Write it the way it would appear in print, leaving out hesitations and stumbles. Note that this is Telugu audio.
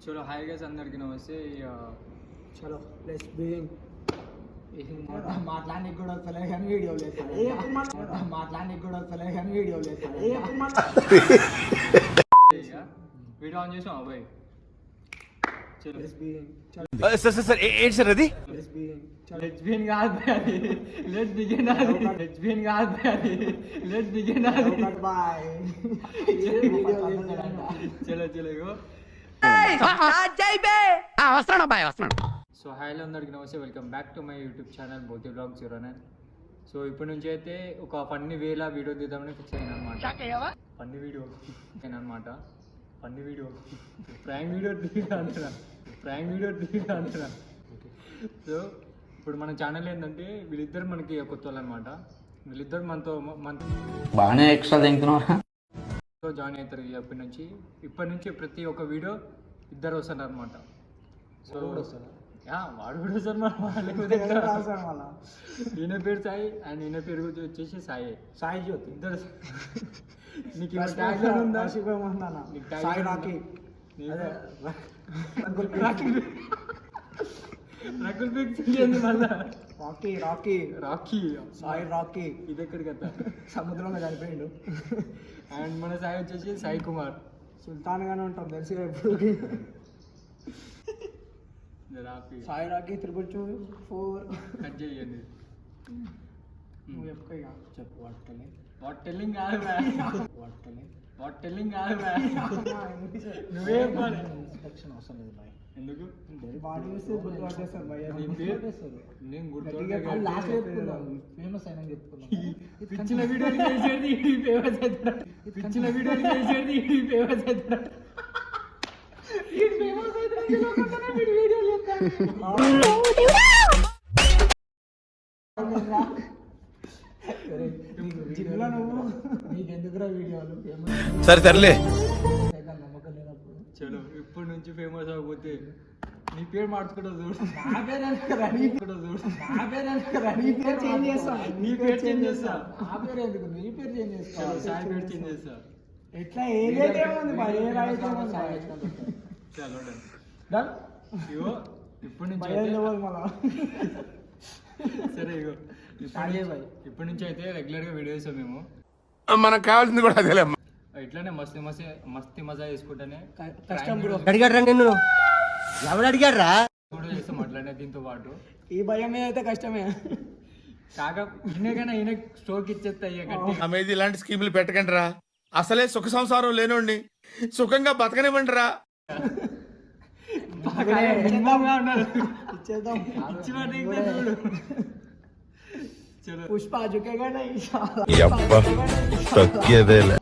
चलो हाय गाइस అందరికి నమస్తే చలో లెట్స్ బిగిన్ మాట్లాడడానికి కూడా వస్తలే కానీ వీడియో లేదు మాట్లాడడానికి కూడా వస్తలే కానీ వీడియో లేదు వీడియో ఆన్ చేసాం అబ్బాయి చలో లెట్స్ బిగిన్ సార్ ఏంటి సార్ అది లెట్స్ బిగిన్ లెట్స్ బిగిన్ కాదు అది లెట్స్ బిగిన్ అది లెట్స్ బిగిన్ కాదు అది లెట్స్ బిగిన్ అది బాయ్ చలో చలో ఇగో వస్తున్నాడు బాయ్ వస్తున్నాడు. సో హాయ్ అందరికి నమస్తే, welcome back to my YouTube channel బోతి blog 09. So ఇప్పటి నుంచి అయితే ఒక ఫన్నీ వేలా వీడియో తీద్దామని ఫిక్స్ అయ్యాను అనమాట. ఫన్నీ వీడియో అనమాట, ఫన్నీ వీడియో ప్రాంక్ వీడియో అంటున్నా. సో ఇప్పుడు మన ఛానల్ ఏంటంటే వీళ్ళిద్దరు మనకి కొత్త వాళ్ళు అనమాట. వీళ్ళిద్దరు మనతో బాగానే ఎక్స్ట్రా తింటున్నావా? జాయిన్ అవుతారు ఇప్పటి నుంచి ప్రతి ఒక్క వీడియో ఇద్దరు వస్తారు అనమాట. సో వాడు కూడా వస్తారు మన ఈయన పేరు సాయి అండ్ ఈయన పేరు వచ్చేసి సాయి జ్యోతి. ఇద్దరు నీకు రకుల్ పేరు తెలియదు మళ్ళా రాకీ సాయి రాకీ ఇది ఎక్కడికి కదా సముద్రంలో చనిపోయిండు. అండ్ మన సాయి వచ్చేసి సాయి కుమార్. సుల్తాన్ గానే ఉంటాం తెలుసు ఎప్పుడు. సాయి రాకీ 4 కట్ చేయండి. నువ్వు చెప్పు ఇక చెప్పు వాట్ టెల్లింగ్ కాదు నువ్వే ఇన్స్ట్రక్షన్ అవసరం లేదు బాయ్. ఎందుకు బాడీ వేస్తే గుర్తు పట్టేస్తారు భయ. నేను ఫేమస్ అయినా చెప్పుకున్నాం. పిచ్చిన వీడియోలు చేసేది ఫేమస్ అవుతున్నాడు. పిచ్చిన వీడియోలు చేసేది ఫేమస్ అవుతున్నాడు. జిమ్లో నువ్వు నీకెందుకురా వీడియోలు సరే తరలే. నమ్మకం లేనప్పుడు చలో ఇప్పటి నుంచి ఫేమస్ అవ్వకపోతే నీ పేరు మార్చుకుంటా చూడు. నా పేరు చేంజ్ చేస్తా. నీ పేరు చేంజ్ చేస్తా. నా పేరు ఎందుకు నీ పేరు చేంజ్ చేస్తా. సాయి పేరు చేంజ్ చేస్తా. ఎట్లా ఏదేముంది భయ ఏ రాయితే చలో డన్. ఇగో ఇప్పటి నుంచి భయ మళ్ళా సరే ఇగో ఇప్పటి నుంచి అయితే రెగ్యులర్ గా వీడియో చేస్తాం మేము. మనకు కావాల్సింది కూడా అదే. ఇట్లానే మస్తీ మజా చేసుకుంటానే కష్టం బ్రో. అడిగాడ్రా నిన్ను ఎవడు అడిగాడ్రా? కూడా చేస్తాం అట్లానే దీంతో పాటు. ఈ భయం మీద అయితే కష్టమే. కాక ఈయనకైనా ఈయన స్టోక్ ఇచ్చేస్తా గట్టి. ఆమెది ఇలాంటి స్కీములు పెట్టకండి రా. అసలే సుఖ సంసారం లేనోండి సుఖంగా బతకనివ్వండి రా. ఇచ్చేద్దాం. చూడు చలో పుష్ప జుకేగా తగ్గేదేలే.